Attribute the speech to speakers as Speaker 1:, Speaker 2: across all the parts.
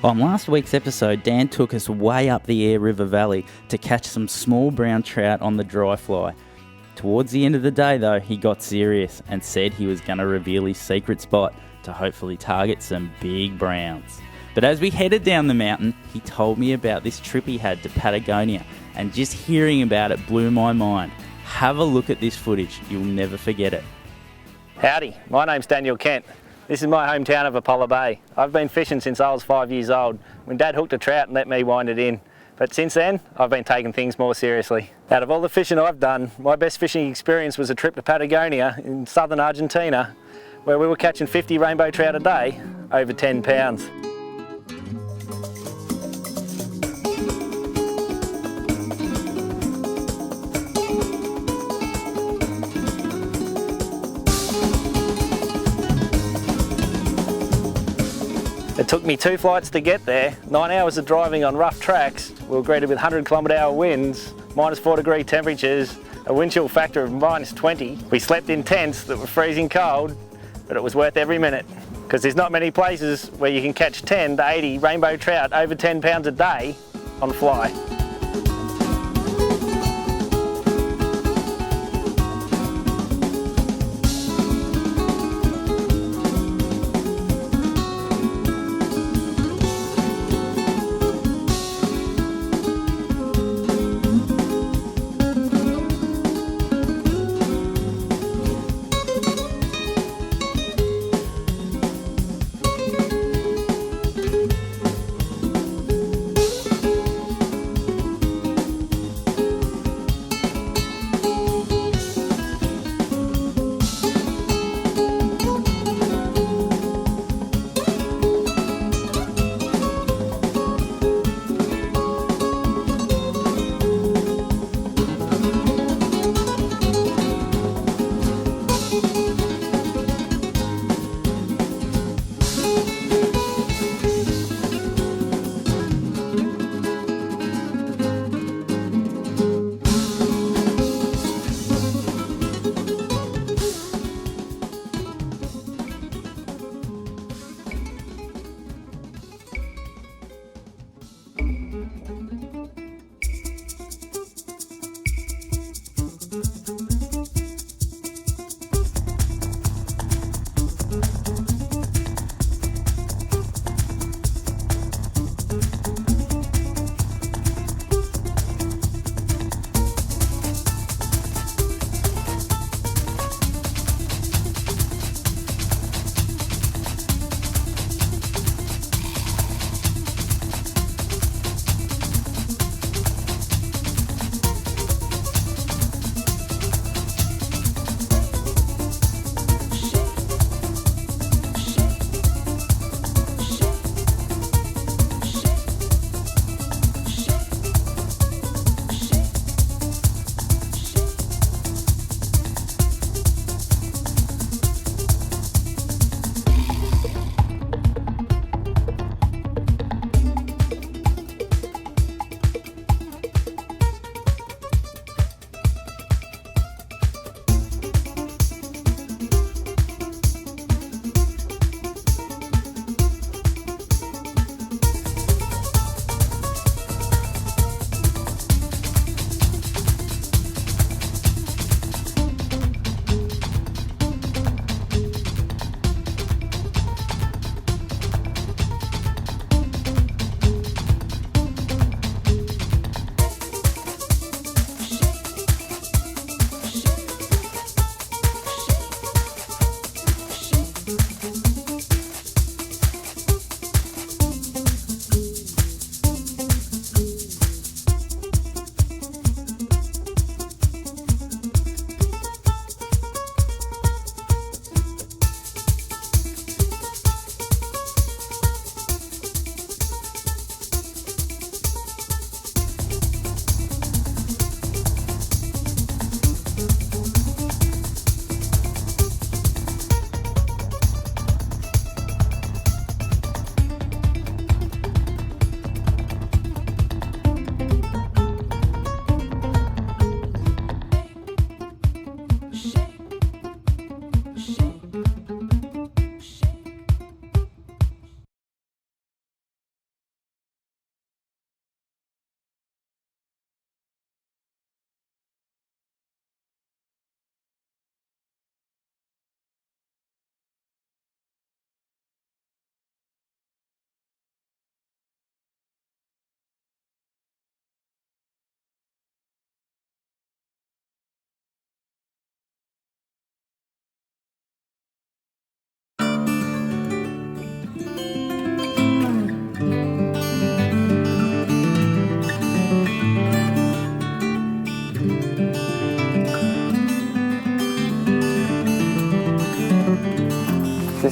Speaker 1: On last week's episode, Dan took us way up the Aire River Valley to catch some small brown trout on the dry fly. Towards the end of the day though, he got serious and said he was going to reveal his secret spot to hopefully target some big browns. But as we headed down the mountain, he told me about this trip he had to Patagonia, and just hearing about it blew my mind. Have a look at this footage, you'll never forget it.
Speaker 2: Howdy, my name's Daniel Kent. This is my hometown of Apollo Bay. I've been fishing since I was 5 years old, when Dad hooked a trout and let me wind it in. But since then, I've been taking things more seriously. Out of all the fishing I've done, my best fishing experience was a trip to Patagonia in southern Argentina, where we were catching 50 rainbow trout a day, over 10 pounds. It took me 2 flights to get there, 9 hours of driving on rough tracks. We were greeted with 100-kilometre-hour winds, -4-degree temperatures, a wind chill factor of -20. We slept in tents that were freezing cold, but it was worth every minute, because there's not many places where you can catch 10 to 80 rainbow trout over 10 pounds a day on fly.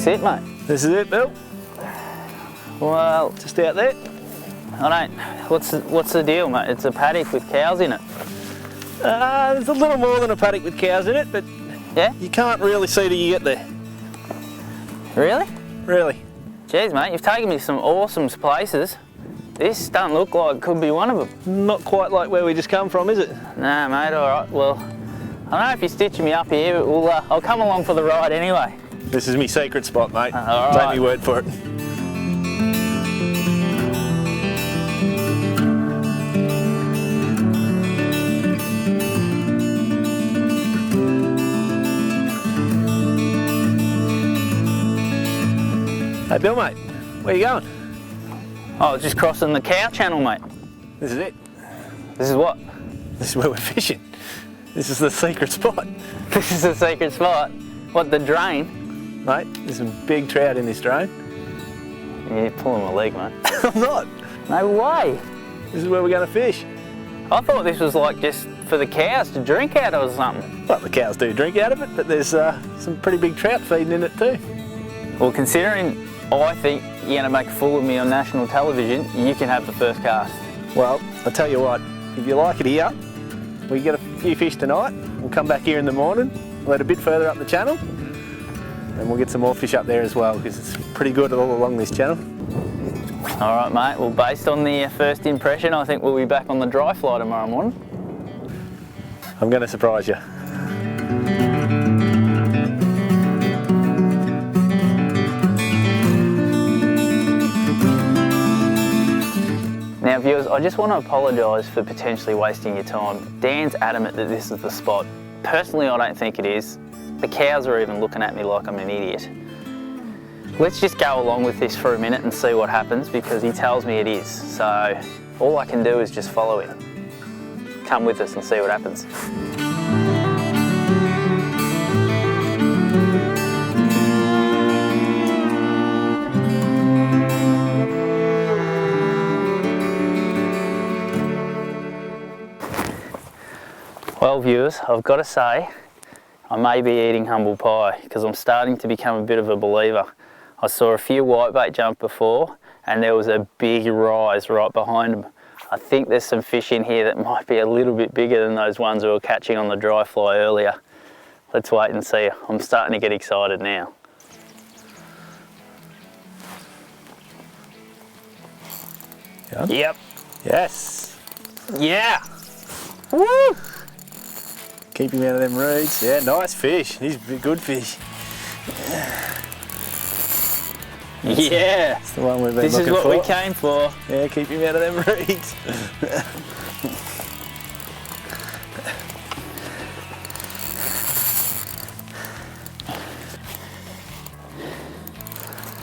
Speaker 1: this it, mate?
Speaker 2: This is it, Bill.
Speaker 1: Well,
Speaker 2: Just out there.
Speaker 1: I don't. What's the deal, mate? It's a paddock with cows in it.
Speaker 2: There's a little more than a paddock with cows in it, but
Speaker 1: Yeah?
Speaker 2: you can't really see till you get there.
Speaker 1: Really?
Speaker 2: Really.
Speaker 1: Jeez, mate, you've taken me to some awesome places. This doesn't look like it could be one of them.
Speaker 2: Not quite like where we just come from, is it?
Speaker 1: Nah, mate, all right. Well, I don't know if you're stitching me up here, but I'll come along for the ride anyway.
Speaker 2: This is my secret spot, mate.
Speaker 1: All
Speaker 2: Take
Speaker 1: right.
Speaker 2: me word for it. Hey, Bill, mate, where you going?
Speaker 1: Oh, just crossing the cow channel, mate.
Speaker 2: This is it.
Speaker 1: This is what?
Speaker 2: This is where we're fishing. This is the secret spot.
Speaker 1: This is a secret spot. What, the drain?
Speaker 2: Mate, there's some big trout in this drain.
Speaker 1: You're pulling my leg, mate.
Speaker 2: I'm not.
Speaker 1: No way.
Speaker 2: This is where we're going to fish.
Speaker 1: I thought this was like just for the cows to drink out of or something.
Speaker 2: Well, the cows do drink out of it, but there's some pretty big trout feeding in it too.
Speaker 1: Well, considering I think you're going to make a fool of me on national television, you can have the first cast.
Speaker 2: Well, I'll tell you what, if you like it here, we get a few fish tonight. We'll come back here in the morning, let a bit further up the channel, and we'll get some more fish up there as well, because it's pretty good all along this channel.
Speaker 1: All right, mate. Well, based on the first impression, I think we'll be back on the dry fly tomorrow morning.
Speaker 2: I'm going to surprise you.
Speaker 1: Now, viewers, I just want to apologise for potentially wasting your time. Dan's adamant that this is the spot. Personally, I don't think it is. The cows are even looking at me like I'm an idiot. Let's just go along with this for a minute and see what happens, because he tells me it is. So all I can do is just follow him. Come with us and see what happens. Well, viewers, I've got to say, I may be eating humble pie, because I'm starting to become a bit of a believer. I saw a few whitebait jump before, and there was a big rise right behind them. I think there's some fish in here that might be a little bit bigger than those ones we were catching on the dry fly earlier. Let's wait and see. I'm starting to get excited now.
Speaker 2: Yeah.
Speaker 1: Yep.
Speaker 2: Yes.
Speaker 1: Yeah. Woo!
Speaker 2: Keep him out of them reeds. Yeah, nice fish. He's a good fish.
Speaker 1: Yeah.
Speaker 2: That's the one we've been
Speaker 1: This is
Speaker 2: looking
Speaker 1: what
Speaker 2: for.
Speaker 1: we came for.
Speaker 2: Yeah, keep him out of them reeds.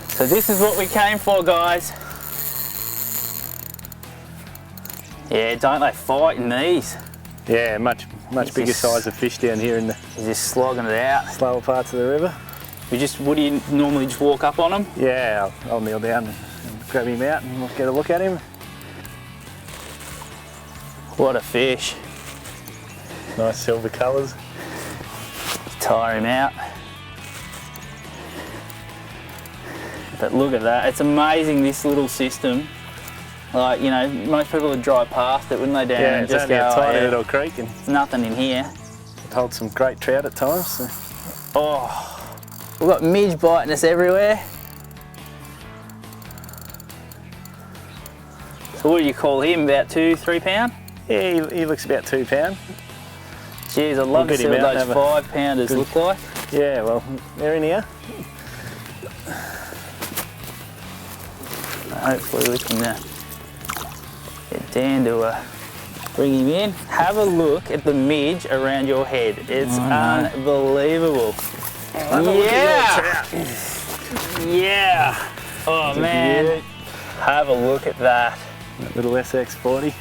Speaker 1: So this is what we came for, guys. Yeah, don't they fight in these?
Speaker 2: Yeah, much bigger
Speaker 1: just-
Speaker 2: size of fish down here in the
Speaker 1: He's just slogging it out.
Speaker 2: slower parts of the river.
Speaker 1: What do you normally just walk up on them?
Speaker 2: Yeah, I'll kneel down and grab him out and we'll get a look at him.
Speaker 1: What a fish.
Speaker 2: Nice silver colours.
Speaker 1: Tire him out. But look at that, it's amazing, this little system. Like, you know, most people would drive past it, wouldn't they, Dan?
Speaker 2: Yeah,
Speaker 1: and
Speaker 2: it's
Speaker 1: just
Speaker 2: only
Speaker 1: go,
Speaker 2: a
Speaker 1: "Oh,
Speaker 2: tiny
Speaker 1: yeah,
Speaker 2: little creek and
Speaker 1: there's nothing in here."
Speaker 2: it holds some great trout at times. So.
Speaker 1: Oh, we've got midge biting us everywhere. So what do you call him, about 2-3 pound?
Speaker 2: Yeah, he looks about 2 pound.
Speaker 1: Jeez, I'd love to
Speaker 2: get
Speaker 1: see
Speaker 2: him
Speaker 1: what
Speaker 2: out and
Speaker 1: those
Speaker 2: have a
Speaker 1: 5 pounders
Speaker 2: good-
Speaker 1: look like.
Speaker 2: Yeah, well, they're in here.
Speaker 1: Hopefully we can get Dan to bring him in. Have a look at the midge around your head. It's unbelievable. Yeah! Yeah! Oh man, have a look at that.
Speaker 2: That little SX40.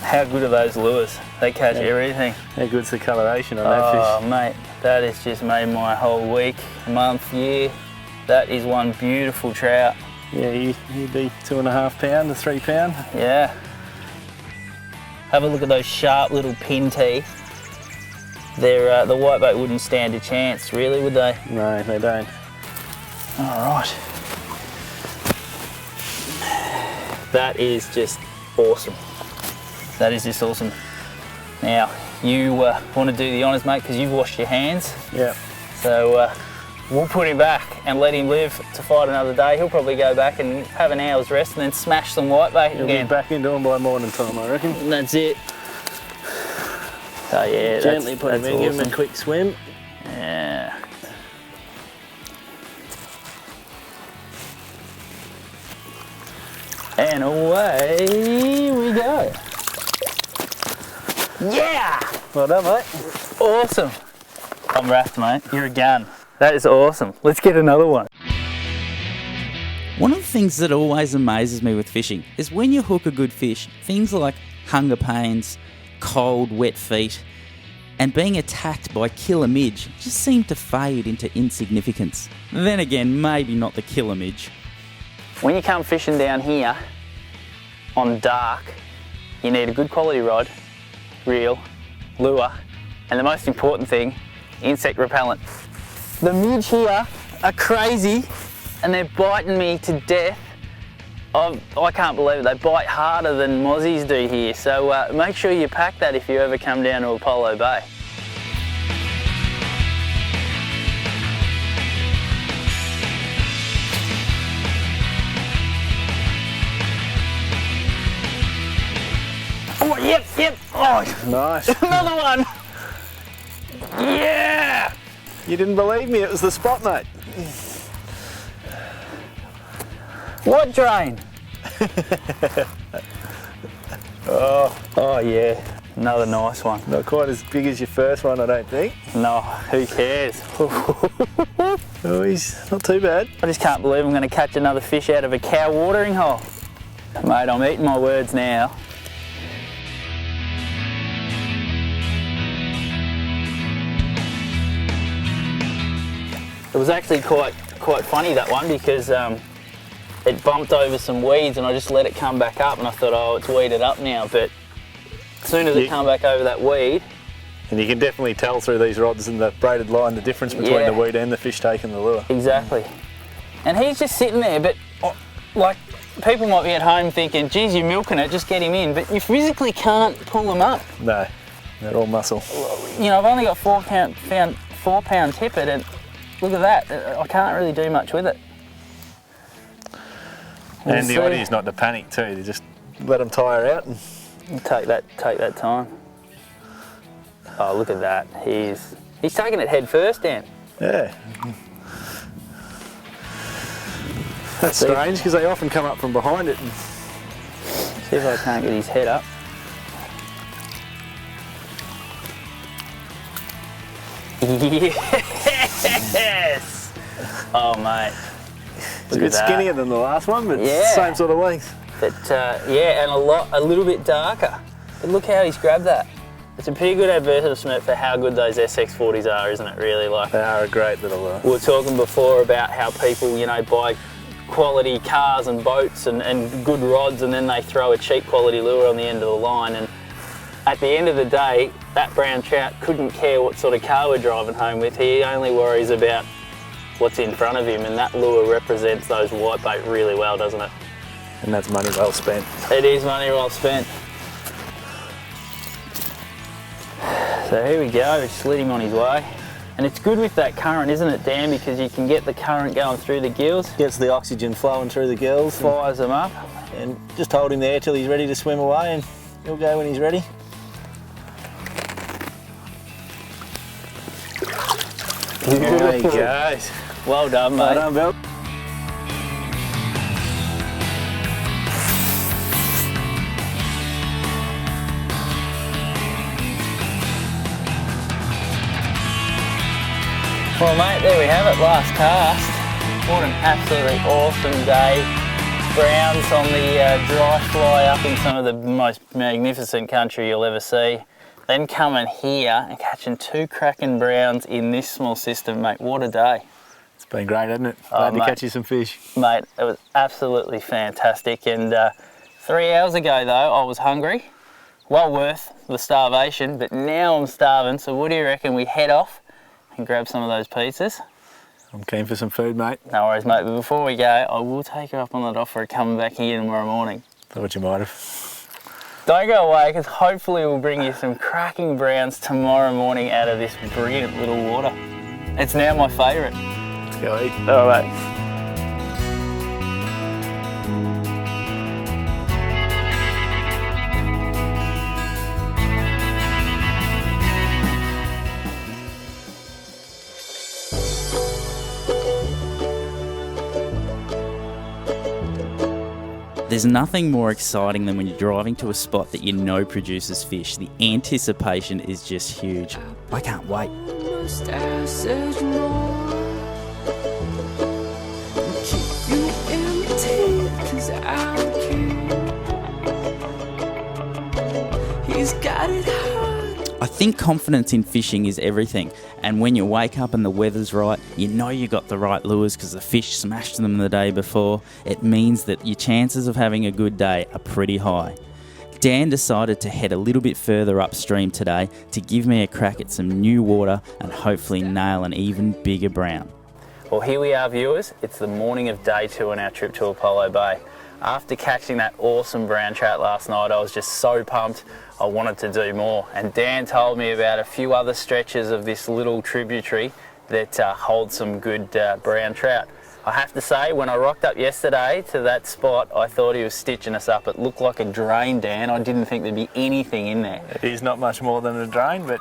Speaker 1: How good are those lures? They catch everything.
Speaker 2: How good's the coloration on that
Speaker 1: Oh
Speaker 2: fish?
Speaker 1: mate, that has just made my whole week, month, year. That is one beautiful trout.
Speaker 2: Yeah, he'd be 2.5 pound to 3 pound.
Speaker 1: Yeah. Have a look at those sharp little pin teeth. They're, the whitebait wouldn't stand a chance, really, would they?
Speaker 2: No, they don't.
Speaker 1: All right. That is just awesome. That is just awesome. Now, you want to do the honours, mate, because you've washed your hands.
Speaker 2: Yeah.
Speaker 1: So we'll put him back and let him live to fight another day. He'll probably go back and have an hour's rest and then smash some whitebait again.
Speaker 2: He'll be back into him by morning time, I reckon.
Speaker 1: And that's it. So yeah,
Speaker 2: gently put him in,
Speaker 1: awesome.
Speaker 2: give him a quick swim.
Speaker 1: Yeah. And away we go. Yeah!
Speaker 2: Well done, mate.
Speaker 1: Awesome. I'm wrapped, mate. You're a gun. That is awesome. Let's get another one. One of the things that always amazes me with fishing is when you hook a good fish, things like hunger pains, cold, wet feet, and being attacked by killer midge just seem to fade into insignificance. Then again, maybe not the killer midge. When you come fishing down here on dark, you need a good quality rod, reel, lure, and the most important thing, insect repellent. The midge here are crazy and they're biting me to death. I can't believe it, they bite harder than mozzies do here, so make sure you pack that if you ever come down to Apollo Bay. Oh, yep. Oh,
Speaker 2: Nice.
Speaker 1: another one. Yeah.
Speaker 2: You didn't believe me, it was the spot, mate.
Speaker 1: What drain? Oh yeah, another nice one.
Speaker 2: Not quite as big as your first one, I don't think.
Speaker 1: No, who cares?
Speaker 2: Oh, he's not too bad.
Speaker 1: I just can't believe I'm going to catch another fish out of a cow watering hole. Mate, I'm eating my words now. It was actually quite funny, that one, because it bumped over some weeds and I just let it come back up and I thought, oh, it's weeded up now, but as soon as it come back over that weed.
Speaker 2: And you can definitely tell through these rods and the braided line the difference between the weed and the fish taking the lure.
Speaker 1: Exactly. And he's just sitting there, but like, people might be at home thinking, geez, you're milking it, just get him in, but you physically can't pull them up.
Speaker 2: No, they're all muscle.
Speaker 1: You know, I've only got 4 pound tippet and look at that, I can't really do much with it.
Speaker 2: And the idea is not to panic too, to just let them tire out. And
Speaker 1: take that time. Oh, look at that, he's taking it head first, Dan.
Speaker 2: yeah. That's strange because they often come up from behind it. And
Speaker 1: See if I can't get his head up. Yes! Oh, mate.
Speaker 2: it's a bit skinnier than the last one, but
Speaker 1: Yeah.
Speaker 2: same sort of length.
Speaker 1: But yeah, and a little bit darker. But look how he's grabbed that. It's a pretty good advertisement for how good those SX40s are, isn't it? Really, like
Speaker 2: They are a great little lure.
Speaker 1: we were talking before about how people, you know, buy quality cars and boats and good rods, and then they throw a cheap quality lure on the end of the line. And at the end of the day, that brown trout couldn't care what sort of car we're driving home with. He only worries about what's in front of him, and that lure represents those whitebait really well, doesn't it?
Speaker 2: And that's money well spent.
Speaker 1: It is money well spent. So here we go, just let him on his way. And it's good with that current, isn't it, Dan? Because you can get the current going through the gills,
Speaker 2: Gets the oxygen flowing through the gills.
Speaker 1: fires them up.
Speaker 2: And just hold him there till he's ready to swim away, and he'll go when he's ready. There he goes.
Speaker 1: Well done, mate.
Speaker 2: Well done, Bill.
Speaker 1: Well, mate, there we have it, last cast. What an absolutely awesome day. Browns on the dry fly up in some of the most magnificent country you'll ever see. Then coming here and catching 2 cracking browns in this small system, mate. What a day.
Speaker 2: It's been great, hasn't it? Glad to
Speaker 1: mate.
Speaker 2: catch you some fish.
Speaker 1: Mate, it was absolutely fantastic. And 3 hours ago, though, I was hungry. Well worth the starvation, but now I'm starving. So what do you reckon we head off and grab some of those pizzas?
Speaker 2: I'm keen for some food, mate.
Speaker 1: No worries, mate, but before we go, I will take her up on that offer of coming back here tomorrow morning.
Speaker 2: Thought you might have.
Speaker 1: Don't go away, because hopefully we'll bring you some cracking browns tomorrow morning out of this brilliant little water. It's now my favourite.
Speaker 2: Let's go eat.
Speaker 1: All right. There's nothing more exciting than when you're driving to a spot that you know produces fish. The anticipation is just huge. I can't wait. He's got it hard. I think confidence in fishing is everything, and when you wake up and the weather's right, you know you got the right lures because the fish smashed them the day before. It means that your chances of having a good day are pretty high. Dan decided to head a little bit further upstream today to give me a crack at some new water and hopefully nail an even bigger brown. Well, here we are, viewers. It's the morning of day 2 on our trip to Apollo Bay. After catching that awesome brown trout last night, I was just so pumped I wanted to do more. And Dan told me about a few other stretches of this little tributary that hold some good brown trout. I have to say, when I rocked up yesterday to that spot, I thought he was stitching us up. It looked like a drain, Dan. I didn't think there'd be anything in there.
Speaker 2: It is not much more than a drain, but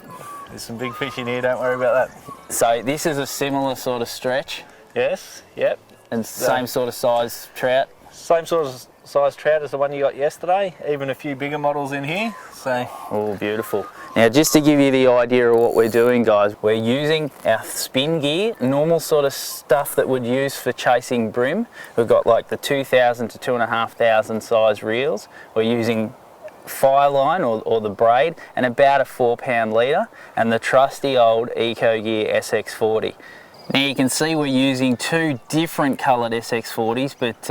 Speaker 2: there's some big fish in here, don't worry about that.
Speaker 1: So this is a similar sort of stretch?
Speaker 2: Yes, yep.
Speaker 1: And same sort of size trout?
Speaker 2: Same sort of size trout as the one you got yesterday, even a few bigger models in here. So,
Speaker 1: oh, beautiful. Now, just to give you the idea of what we're doing, guys, we're using our spin gear, normal sort of stuff that we'd use for chasing bream. We've got like the 2,000 to 2,500 size reels. We're using fire line or the braid and about a 4-pound leader, and the trusty old Eco Gear SX40. Now you can see we're using 2 different coloured SX40s, but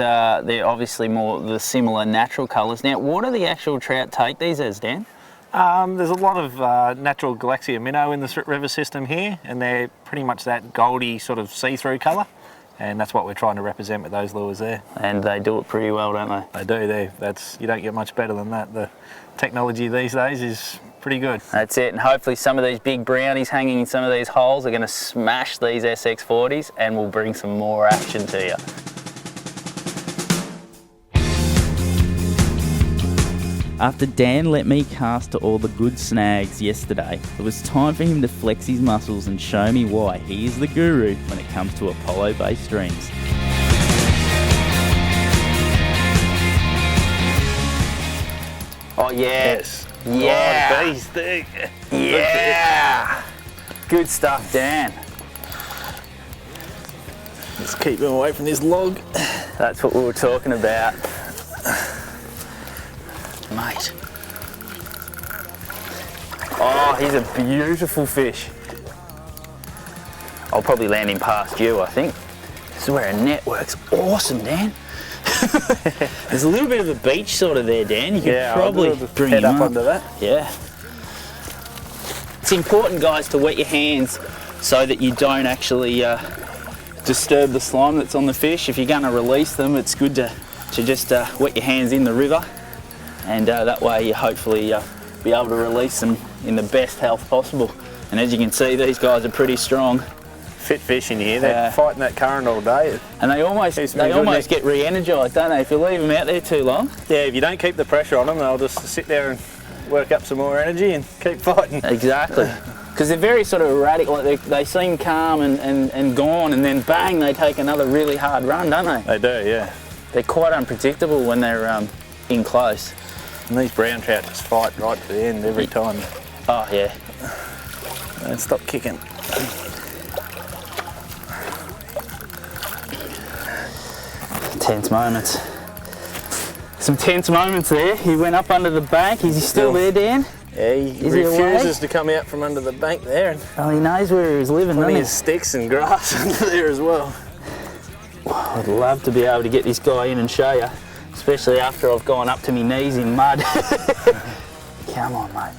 Speaker 1: they're obviously more the similar natural colours. Now, what do the actual trout take these as, Dan?
Speaker 2: There's a lot of natural Galaxia minnow in the river system here, and they're pretty much that goldy sort of see-through colour, and that's what we're trying to represent with those lures there.
Speaker 1: And they do it pretty well, don't they?
Speaker 2: They do. You don't get much better than that. The technology these days is pretty good.
Speaker 1: That's it, and hopefully some of these big brownies hanging in some of these holes are going to smash these SX40s and we'll bring some more action to you. After Dan let me cast to all the good snags yesterday, it was time for him to flex his muscles and show me why he is the guru when it comes to Apollo Bay streams. Oh yeah.
Speaker 2: Yes.
Speaker 1: Yeah.
Speaker 2: Oh, beastie.
Speaker 1: Yeah. Good stuff, Dan.
Speaker 2: Let's keep him away from this log.
Speaker 1: That's what we were talking about. Mate. Oh, he's a beautiful fish. I'll probably land him past you, I think. This is where a net works awesome, Dan. There's a little bit of a beach sort of there, Dan. You could probably bring him up
Speaker 2: under that.
Speaker 1: Yeah. It's important, guys, to wet your hands so that you don't actually disturb the slime that's on the fish. If you're going to release them, it's good to just wet your hands in the river, and that way you hopefully be able to release them in the best health possible. And as you can see, these guys are pretty strong.
Speaker 2: Fit fish in here. They're fighting that current all day.
Speaker 1: And they almost get re-energised, don't they, if you leave them out there too long?
Speaker 2: Yeah, if you don't keep the pressure on them, they'll just sit there and work up some more energy and keep fighting.
Speaker 1: Exactly. Because they're very sort of erratic, like they seem calm and gone, and then bang, they take another really hard run, don't they?
Speaker 2: They do, yeah.
Speaker 1: They're quite unpredictable when they're in close.
Speaker 2: And these brown trout just fight right to the end every time.
Speaker 1: Oh, yeah.
Speaker 2: Don't stop kicking.
Speaker 1: Tense moments. Some tense moments there. He went up under the bank. Is he still there, Dan?
Speaker 2: Yeah, he refuses to come out from under the bank there.
Speaker 1: Oh, he knows where he's living, doesn't he?
Speaker 2: Plenty of sticks and grass under there as well.
Speaker 1: I'd love to be able to get this guy in and show you, especially after I've gone up to my knees in mud. Come on, mate.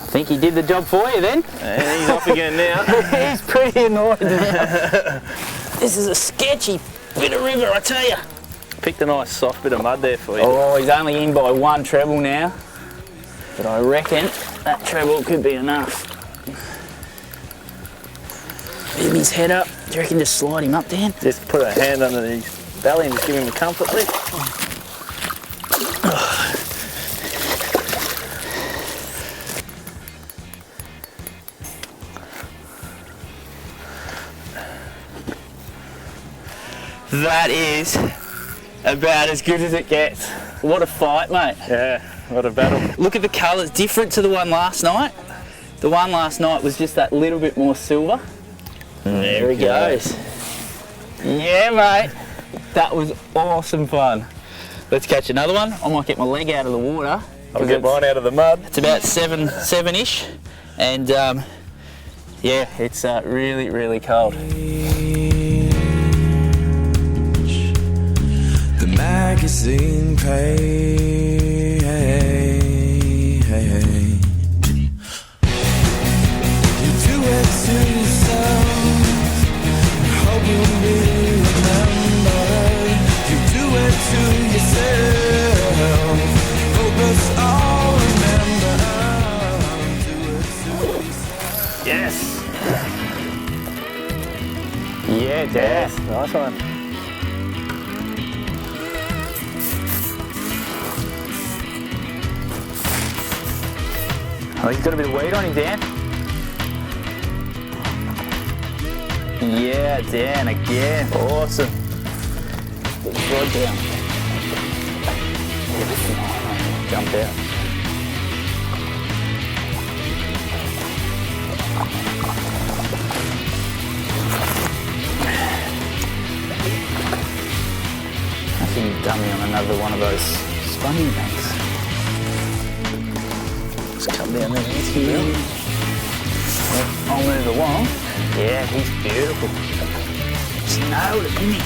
Speaker 1: Think he did the job for you then?
Speaker 2: And he's off again now.
Speaker 1: He's pretty annoyed now. This is a sketchy bit of river, I tell you.
Speaker 2: Picked a nice soft bit of mud there for you.
Speaker 1: Oh, he's only in by one treble now. But I reckon that treble could be enough. Give his head up. Do you reckon just slide him up, Dan?
Speaker 2: Just put a hand under his belly and just give him a comfort lift.
Speaker 1: That is about as good as it gets. What a fight, mate.
Speaker 2: Yeah, what a battle.
Speaker 1: Look at the colours, different to the one last night. The one last night was just that little bit more silver. There he goes. Yeah, mate. That was awesome fun. Let's catch another one. I might get my leg out of the water.
Speaker 2: I'll get mine out of the mud.
Speaker 1: It's about seven-ish. And yeah, it's really, really cold.
Speaker 3: The magazine page. You do it to yourself, hope you'll be remembered. You do it to yourself, hope us all remember. Do it to yourself.
Speaker 2: Yes.
Speaker 1: Yeah, Dad.
Speaker 2: Nice one.
Speaker 1: Oh, he's got a bit of weight on him, Dan. Yeah, Dan, again. Awesome. Put his rod down. Yeah, this is nice. Jumped out. I think he's dummy on another one of those spongy banks. Come down underneath here. I'll move along. Yeah, he's beautiful. Just nailed it, didn't he?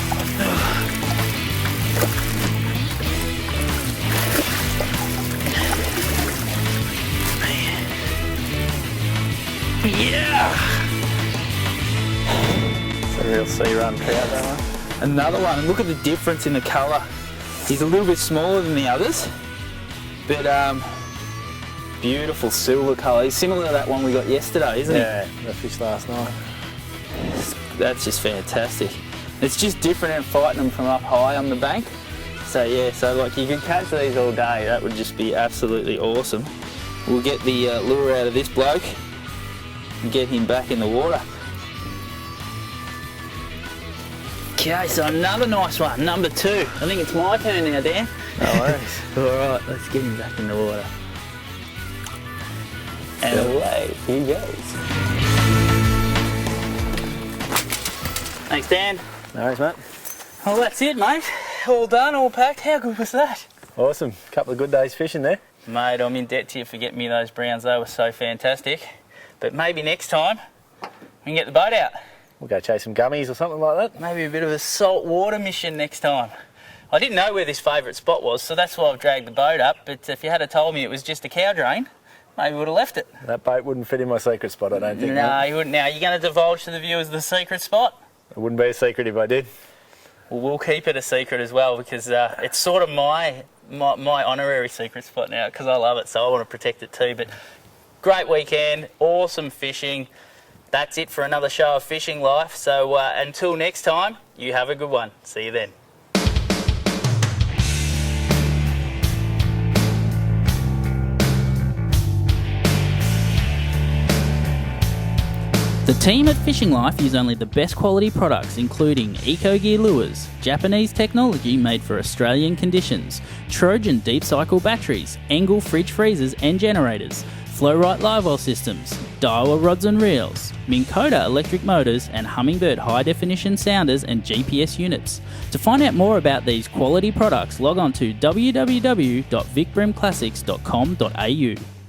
Speaker 1: Yeah!
Speaker 2: It's a real sea run trout, that one.
Speaker 1: Another one, and look at the difference in the colour. He's a little bit smaller than the others, but beautiful silver colour. He's similar to that one we got yesterday, isn't he?
Speaker 2: Yeah, the fish last night.
Speaker 1: That's just fantastic. It's just different than fighting them from up high on the bank. So yeah, so like you could catch these all day. That would just be absolutely awesome. We'll get the lure out of this bloke and get him back in the water. Okay, so another nice one, number 2. I think it's my turn now, Dan.
Speaker 2: No worries.
Speaker 1: All right, let's get him back in the water. And away he goes. Thanks, Dan.
Speaker 2: No worries, mate.
Speaker 1: Well, that's it, mate. All done, all packed. How good was that?
Speaker 2: Awesome. Couple of good days fishing there.
Speaker 1: Mate, I'm in debt to you for getting me those browns. They were so fantastic. But maybe next time we can get the boat out.
Speaker 2: We'll go chase some gummies or something like that.
Speaker 1: Maybe a bit of a saltwater mission next time. I didn't know where this favourite spot was, so that's why I've dragged the boat up. But if you had told me it was just a cow drain, maybe we would have left it.
Speaker 2: That boat wouldn't fit in my secret spot, I don't think.
Speaker 1: No,
Speaker 2: mate.
Speaker 1: you wouldn't. Now, you're going to divulge to the viewers the secret spot?
Speaker 2: It wouldn't be a secret if I did.
Speaker 1: Well, we'll keep it a secret as well because it's sort of my honorary secret spot now because I love it, so I want to protect it too. But great weekend, awesome fishing. That's it for another show of Fishing Life. So until next time, you have a good one. See you then. The team at Fishing Life use only the best quality products including Eco-Gear lures, Japanese technology made for Australian conditions, Trojan deep cycle batteries, Engel fridge freezers and generators, Flow-Right live oil systems, Daiwa rods and reels, Minn Kota electric motors and Humminbird high definition sounders and GPS units. To find out more about these quality products, log on to www.vicbrimclassics.com.au.